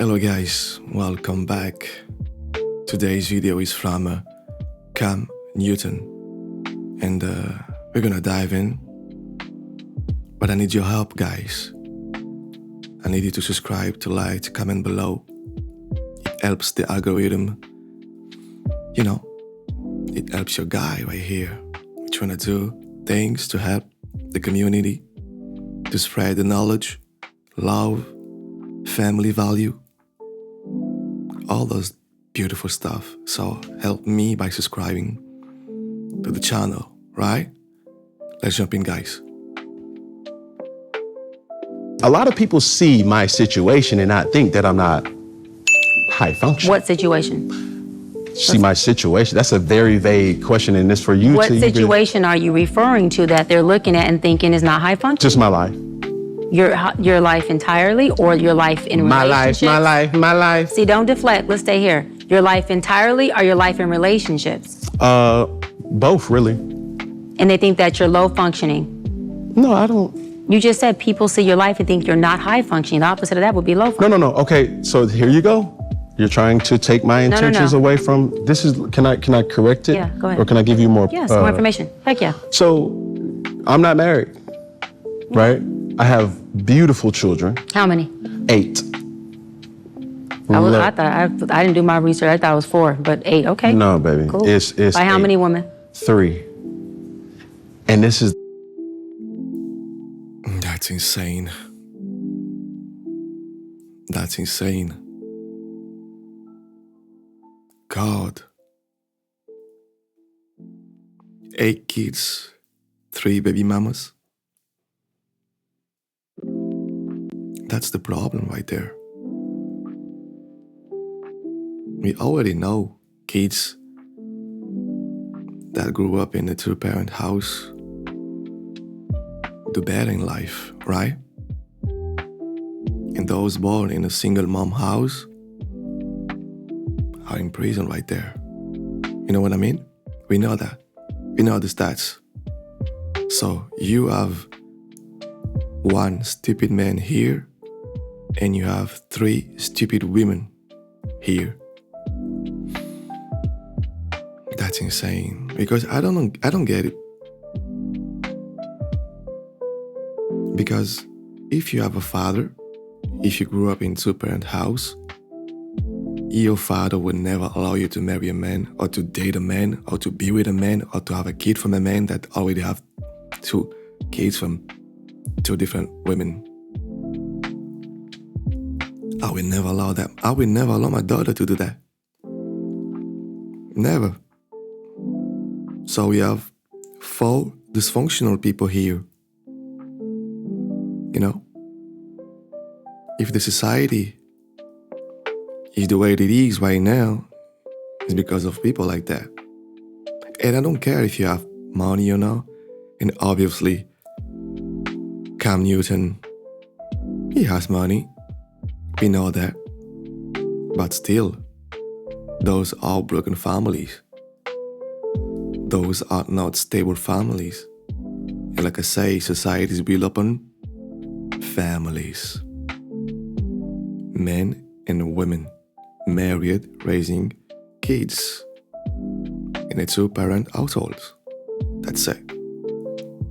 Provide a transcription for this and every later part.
Hello guys, welcome back. Today's video is from Camnewton, and we're gonna dive in. But I need your help, guys. I need you to subscribe, to like, to comment below. It helps the algorithm. You know, it helps your guy right here. We're trying to do things to help the community, to spread the knowledge, love, family value, all those beautiful stuff. So help me by subscribing to the channel, right? Let's jump in, guys. A lot of people see my situation and not think that I'm not high function. What situation? See my situation? That's a very vague question, and it's for you What to situation are you referring to that they're looking at and thinking is not high function? Just my life. Your life entirely, or your life in relationships? My life. See, don't deflect. Let's stay here. Your life entirely, or your life in relationships? Both, really. And they think that you're low functioning. No, I don't. You just said people see your life and think you're not high functioning. The opposite of that would be low functioning. No. Okay, so here you go. You're trying to take my intentions away from. This is. Can I correct it? Yeah, go ahead. Or can I give you more? Yes, more information. Heck yeah. So, I'm not married, right? I have beautiful children. How many? 8. I didn't do my research. I thought it was 4, but 8. Okay. No, baby. Cool. It's By how 8. many women? 3. And this is. That's insane. That's insane. God. 8 kids, 3 baby mamas. That's the problem right there. We already know kids that grew up in a 2-parent house do better in life, right? And those born in a single mom house are in prison right there. You know what I mean? We know that. We know the stats. So you have 1 stupid man here, and you have 3 stupid women here. That's insane. Because I don't get it. Because if you have a father, if you grew up in a 2-parent house, your father would never allow you to marry a man, or to date a man, or to be with a man, or to have a kid from a man that already have 2 kids from 2 different women. I will never allow that. I will never allow my daughter to do that. Never. So we have 4 dysfunctional people here. You know? If the society is the way it is right now, it's because of people like that. And I don't care if you have money or not. And obviously, Camnewton, he has money. We know that. But still, those are broken families. Those are not stable families. And like I say, society is built upon families. Men and women married, raising kids in a 2-parent household. That's it.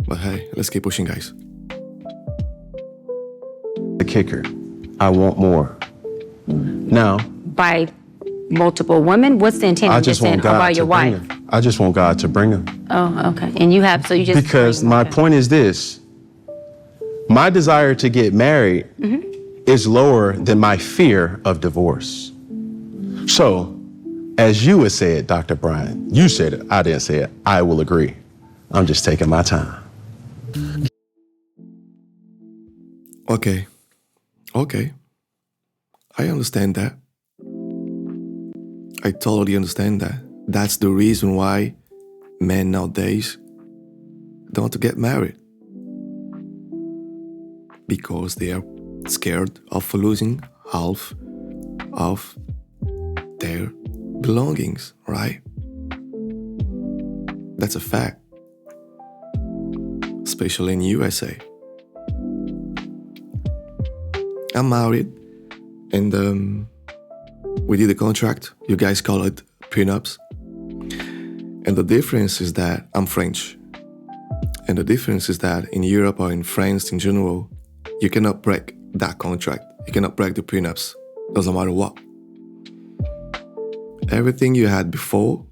But hey, let's keep pushing, guys. The kicker. I want more. Now. By multiple women? What's the intent? I just want God by to your bring wife? him. I just want God to bring him. Oh, okay. And you have, so you just. Because my point is this. My desire to get married is lower than my fear of divorce. So, as you would say it, Dr. Bryant, you said it, I didn't say it, I will agree. I'm just taking my time. Okay. I understand that. I totally understand that. That's the reason why men nowadays don't want to get married. Because they are scared of losing half of their belongings, right? That's a fact. Especially in USA. I'm married And we did a contract. You guys call it prenups. And the difference is that I'm French. And the difference is that in Europe or in France in general, you cannot break that contract. You cannot break the prenups. Doesn't matter what. Everything you had before,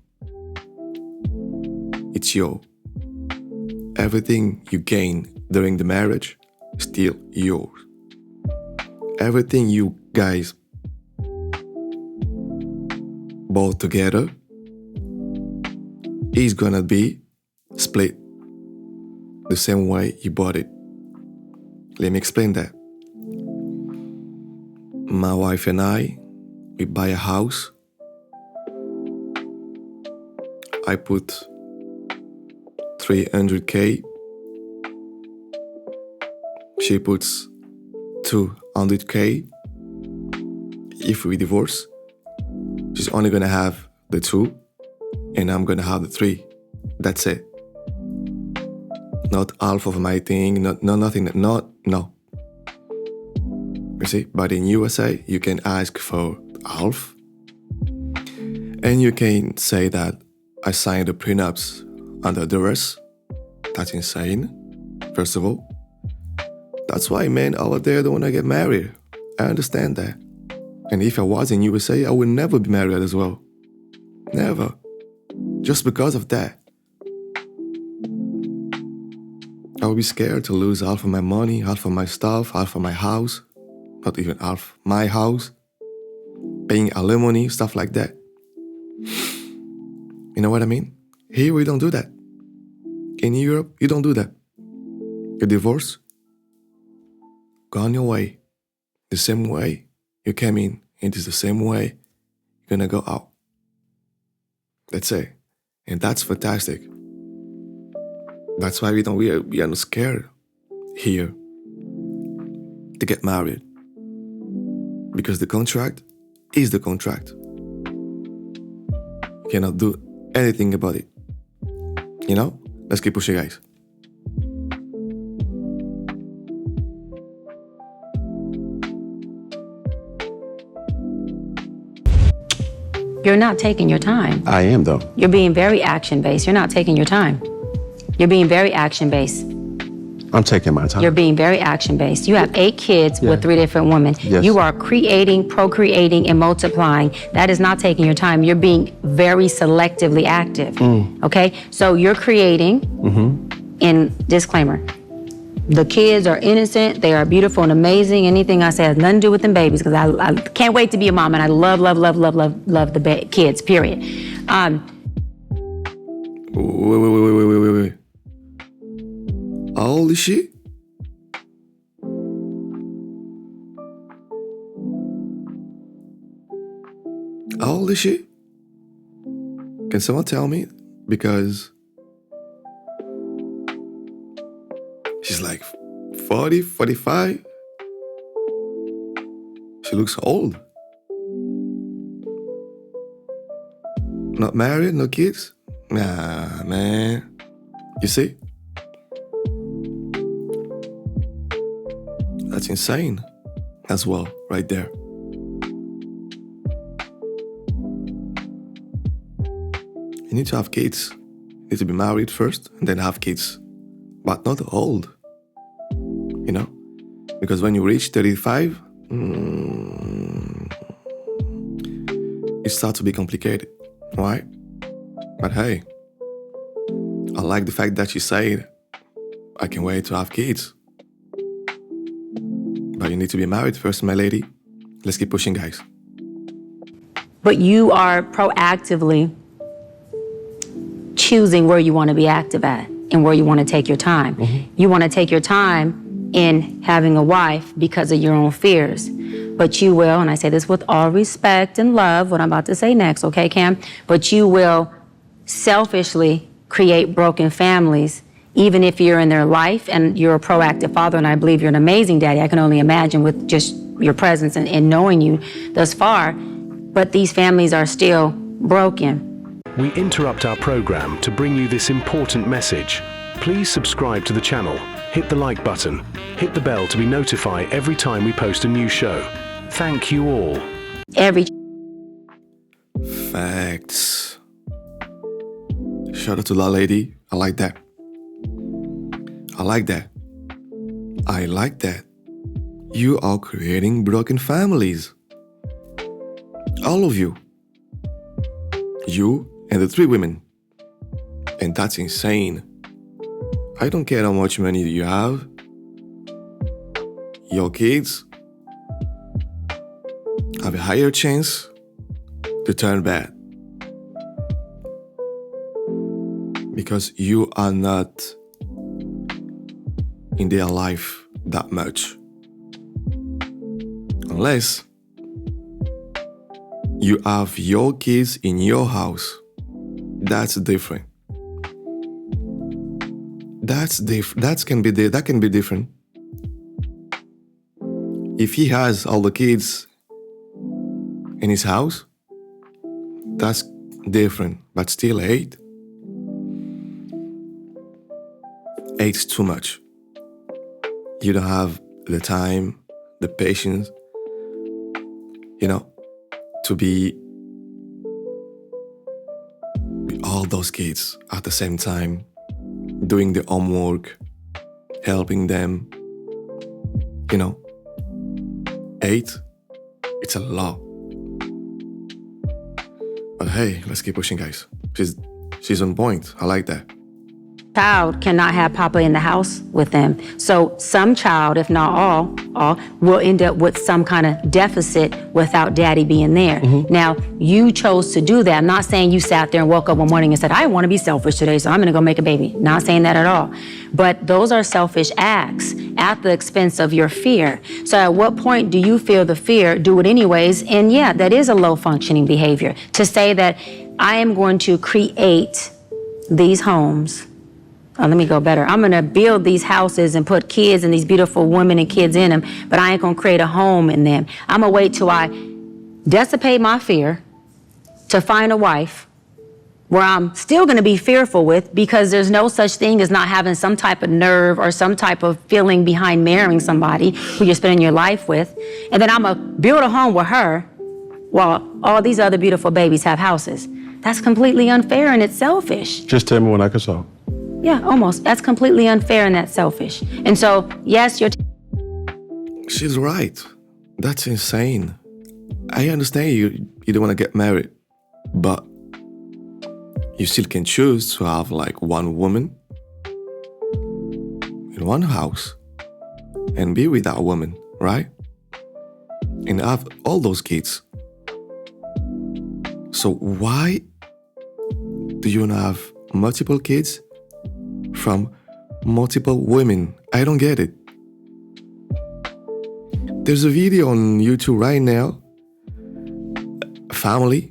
it's yours. Everything you gain during the marriage is still yours. Everything you guys bought together is gonna be split the same way you bought it. Let me explain that. My wife and I, we buy a house. I put 300K. She puts 200K. If we divorce, she's only gonna have the 2 and I'm gonna have the 3. That's it. Not half of my thing, nothing, no. You see, but in USA, you can ask for half. And you can say that I signed the prenups under duress. That's insane, first of all. That's why men over there don't want to get married. I understand that. And if I was in USA, I would never be married as well. Never. Just because of that. I would be scared to lose half of my money, half of my stuff, half of my house. Not even half my house. Paying alimony, stuff like that. You know what I mean? Here we don't do that. In Europe, you don't do that. You divorce, go on your way. The same way you came in, it is the same way you're gonna go out. That's it. And that's fantastic. That's why we are not scared here to get married. Because the contract is the contract. You cannot do anything about it. You know? Let's keep pushing, guys. You're not taking your time. I am, though. You're being very action-based. You're not taking your time. You're being very action-based. I'm taking my time. You're being very action-based. You have 8 kids with 3 different women. Yes. You are creating, procreating, and multiplying. That is not taking your time. You're being very selectively active. Okay? So you're creating, and disclaimer, the kids are innocent, they are beautiful and amazing. Anything I say has nothing to do with them babies, because I can't wait to be a mom, and I love the kids, period. Wait. How old is she? How old is she? Can someone tell me? Because she's like 40, 45. She looks old. Not married, no kids? Nah, man. You see? That's insane as well, right there. You need to have kids. You need to be married first and then have kids. But not old. You know? Because when you reach 35, it starts to be complicated, right? But hey, I like the fact that she said, I can wait to have kids. But you need to be married first, my lady. Let's keep pushing, guys. But you are proactively choosing where you want to be active at and where you want to take your time. You want to take your time in having a wife because of your own fears. But you will, and I say this with all respect and love, what I'm about to say next, okay, Cam? But you will selfishly create broken families, even if you're in their life and you're a proactive father, and I believe you're an amazing daddy. I can only imagine with just your presence and knowing you thus far. But these families are still broken. We interrupt our program to bring you this important message. Please subscribe to the channel, hit the like button, hit the bell to be notified every time we post a new show. Thank you all. Every Facts. Shout out to that lady. I like that. I like that. I like that. You are creating broken families. All of you. You and the 3 women. And that's insane. I don't care how much money you have. Your kids have a higher chance to turn bad. Because you are not in their life that much. Unless you have your kids in your house. That's different. That can be different. If he has all the kids in his house, that's different. But still 8. 8's too much. You don't have the time, the patience, to be with all those kids at the same time, doing the homework, helping them. 8, it's a lot. But hey, let's keep pushing, guys. She's on point. I like that. child cannot have Papa in the house with them. So some child, if not all will end up with some kind of deficit without Daddy being there. Now, you chose to do that. I'm not saying you sat there and woke up one morning and said, I want to be selfish today, so I'm going to go make a baby. Not saying that at all. But those are selfish acts at the expense of your fear. So at what point do you feel the fear, do it anyways? And yeah, that is a low functioning behavior. To say that I am going to create these homes. Let me go better. I'm going to build these houses and put kids and these beautiful women and kids in them, but I ain't going to create a home in them. I'm going to wait till I dissipate my fear to find a wife where I'm still going to be fearful with, because there's no such thing as not having some type of nerve or some type of feeling behind marrying somebody who you're spending your life with. And then I'm going to build a home with her while all these other beautiful babies have houses. That's completely unfair and it's selfish. Just tell me when I can solve. Yeah, almost. That's completely unfair and that's selfish. And so, yes, She's right. That's insane. I understand you don't want to get married, but you still can choose to have like one woman in one house and be with that woman, right? And have all those kids. So why do you not have multiple kids from multiple women? I don't get it. There's a video on YouTube right now. A family.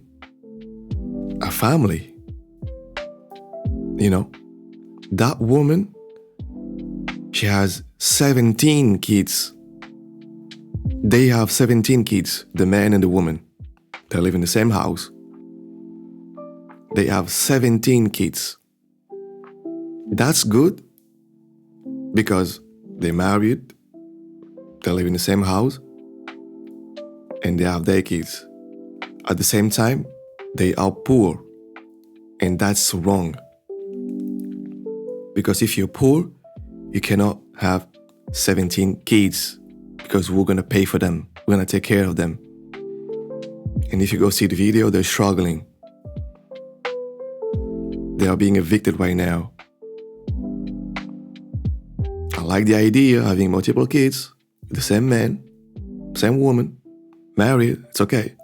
That woman, she has 17 kids. They have 17 kids, the man and the woman. They live in the same house. They have 17 kids. That's good because they married, they live in the same house, and they have their kids. At the same time, they are poor, and that's wrong. Because if you're poor, you cannot have 17 kids because we're gonna pay for them, we're gonna take care of them. And if you go see the video, they're struggling. They are being evicted right now. I like the idea of having multiple kids, the same man, same woman, married, it's okay.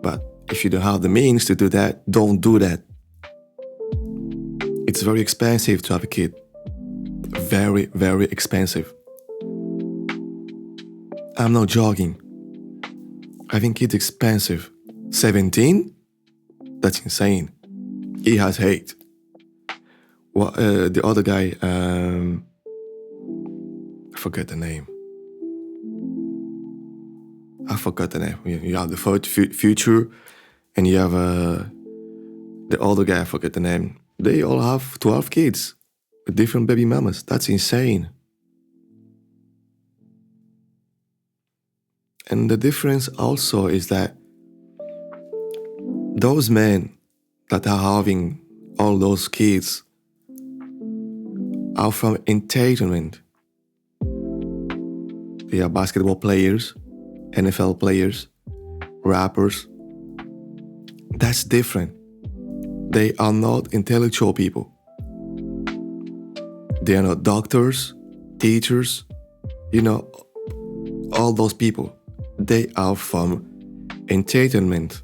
But if you don't have the means to do that, don't do that. It's very expensive to have a kid. Very, very expensive. I'm not joking. Having kids expensive. 17? That's insane. He has 8. Well, the other guy, I forget the name. You have the future, and you have the other guy, I forget the name. They all have 12 kids with different baby mamas. That's insane. And the difference also is that those men that are having all those kids are from entertainment. They are basketball players, NFL players, rappers. That's different. They are not intellectual people. They are not doctors, teachers, all those people. They are from entertainment.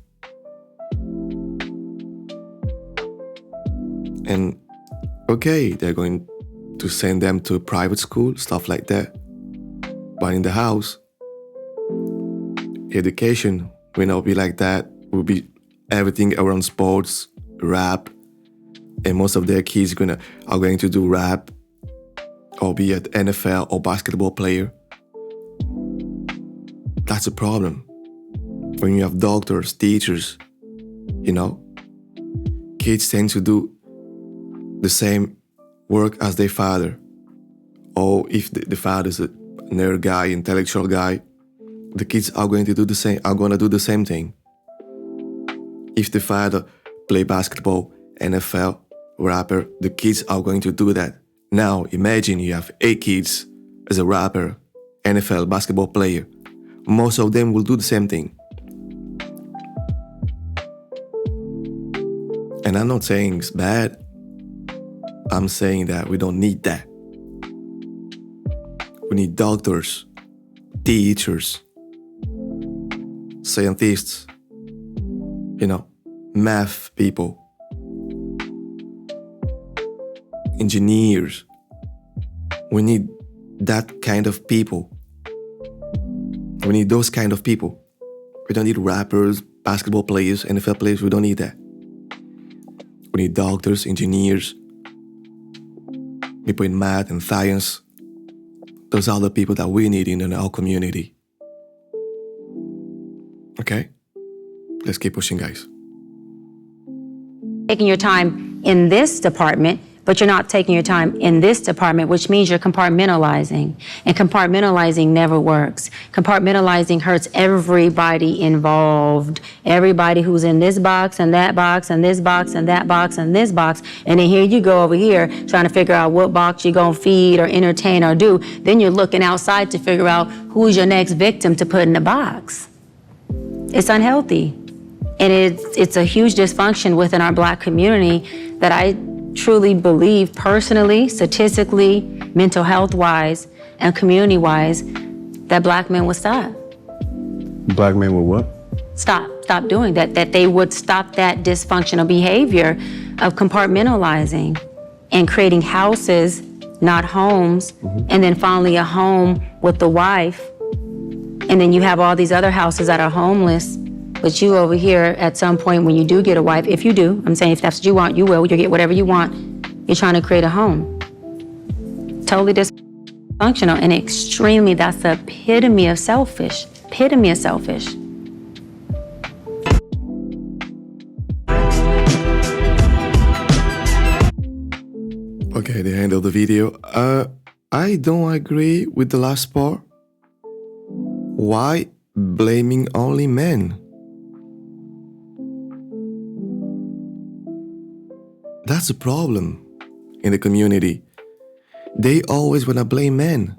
And okay, they're going to send them to a private school, stuff like that. But in the house, education will not be like that. Will be everything around sports, rap, and most of their kids are going to do rap, or be an NFL or basketball player. That's a problem. When you have doctors, teachers, kids tend to do the same work as their father. Or if the father is a nerd guy, intellectual guy, the kids are going to do the same thing. If the father play basketball, NFL, rapper, the kids are going to do that. Now imagine you have 8 kids as a rapper, NFL, basketball player. Most of them will do the same thing. And I'm not saying it's bad. I'm saying that we don't need that. We need doctors, teachers, scientists, math people, engineers. We need that kind of people. We need those kind of people. We don't need rappers, basketball players, NFL players. We don't need that. We need doctors, engineers, people in math and science. Those are the people that we need in our community. Okay? Let's keep pushing, guys. Taking your time in this department, but you're not taking your time in this department, which means you're compartmentalizing. And compartmentalizing never works. Compartmentalizing hurts everybody involved. Everybody who's in this box and that box and this box and that box and this box. And then here you go over here trying to figure out what box you're going to feed or entertain or do. Then you're looking outside to figure out who's your next victim to put in the box. It's unhealthy. And it's a huge dysfunction within our Black community that I truly believe personally, statistically, mental health-wise, and community-wise, that Black men would stop. Black men would what? Stop doing that, that they would stop that dysfunctional behavior of compartmentalizing and creating houses, not homes, and then finally a home with the wife, and then you have all these other houses that are homeless. But you over here, at some point when you do get a wife, if you do, I'm saying if that's what you want, you will, you'll get whatever you want. You're trying to create a home. Totally dysfunctional and extremely, that's the epitome of selfish. Epitome of selfish. Okay, the end of the video. I don't agree with the last part. Why blaming only men? That's a problem in the community. They always want to blame men.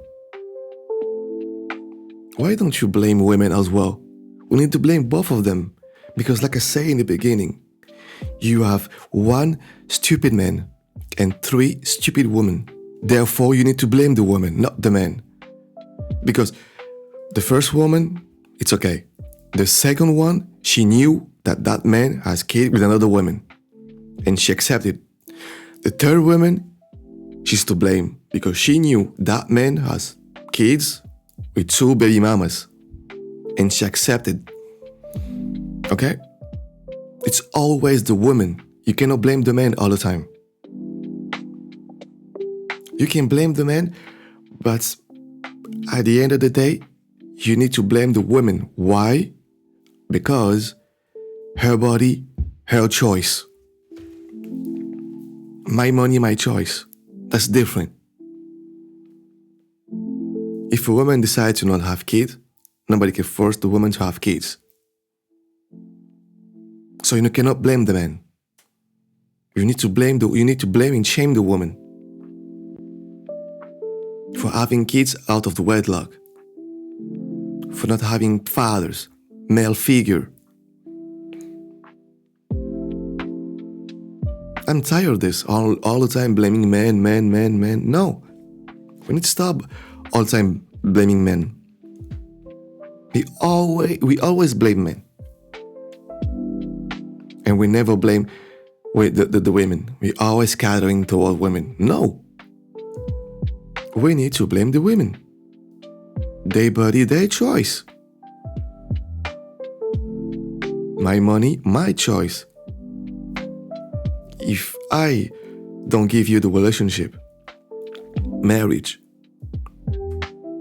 Why don't you blame women as well? We need to blame both of them. Because like I say in the beginning, you have 1 stupid man and 3 stupid women. Therefore, you need to blame the woman, not the man. Because the first woman, it's okay. The second one, she knew that man has kids with another woman. And she accepted. The third woman, she's to blame because she knew that man has kids with 2 baby mamas. And she accepted. Okay? It's always the woman. You cannot blame the man all the time. You can blame the man, but at the end of the day, you need to blame the woman. Why? Because her body, her choice. My money, my choice. That's different. If a woman decides to not have kids, Nobody can force the woman to have kids. So you cannot blame the man. You need to blame and shame the woman for having kids out of the wedlock, for not having fathers, male figure. I'm tired of this, all the time blaming men. No, we need to stop all the time blaming men. We always blame men. And we never blame the women. We always catering toward women. No. We need to blame the women. Their body, their choice. My money, my choice. If I don't give you the relationship, marriage,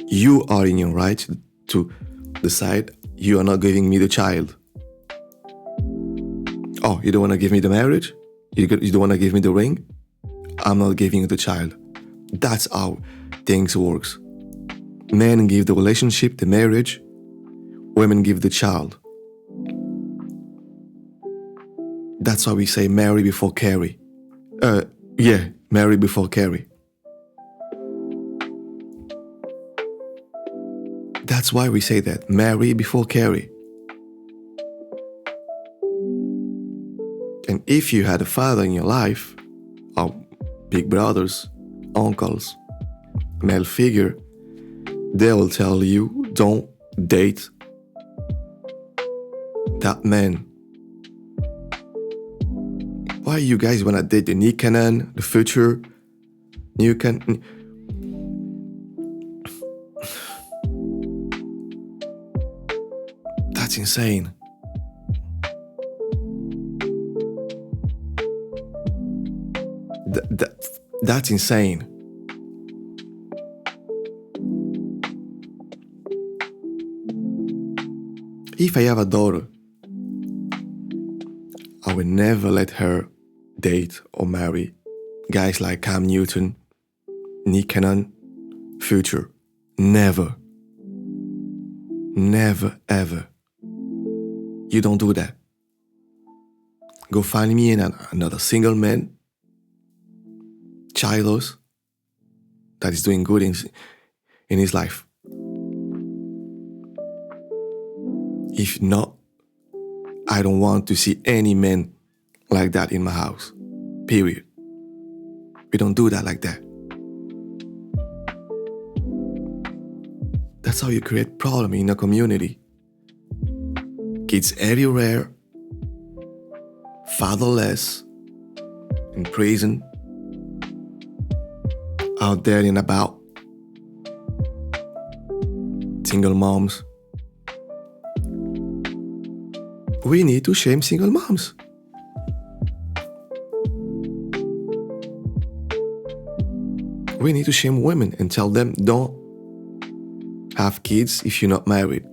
you are in your right to decide you are not giving me the child. Oh, you don't want to give me the marriage? You don't want to give me the ring? I'm not giving you the child. That's how things works. Men give the relationship, the marriage. Women give the child. That's why we say marry before carry. Marry before carry. That's why we say that. Marry before carry. And if you had a father in your life, or big brothers, uncles, male figure, they will tell you, don't date that man. Why you guys wanna date the new canon, the future, new canon? That's insane. That's insane. If I have a daughter, I will never let her date or marry guys like Camnewton, Nick Cannon, Future. Never. Never, ever. You don't do that. Go find me another single man, childless, that is doing good in his life. If not, I don't want to see any man like that in my house. Period. We don't do that like that. That's how you create problem in a community. Kids everywhere, fatherless, in prison, out there and about, single moms. We need to shame single moms. We need to shame women and tell them don't have kids if you're not married.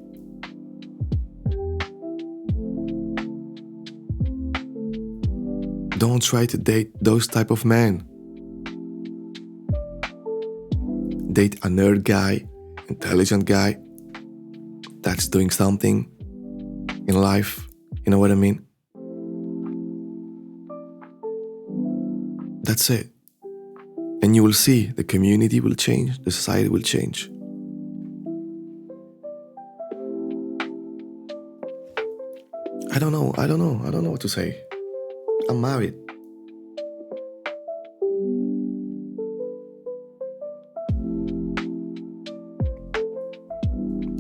Don't try to date those type of men. Date a nerd guy, intelligent guy that's doing something in life. You know what I mean? That's it. And you will see the community will change, the society will change. I don't know what to say. I'm married.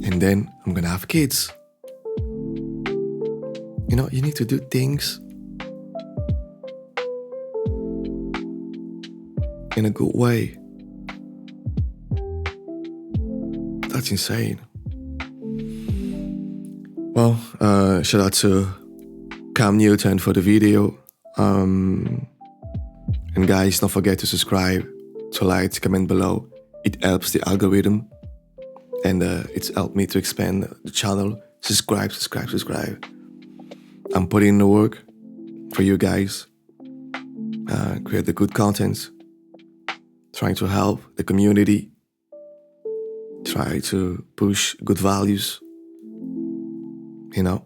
And then I'm gonna have kids. You know, you need to do things in a good way. That's insane. Well, shout out to Camnewton for the video. And guys, don't forget to subscribe, to like, to comment below. It helps the algorithm. And it's helped me to expand the channel. Subscribe. I'm putting in the work for you guys. Create the good content. Trying to help the community. Try to push good values. you know?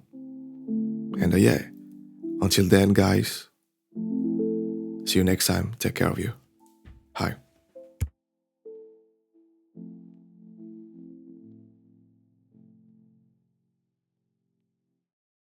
And yeah, until then, guys, see you next time. Take care of you. Hi.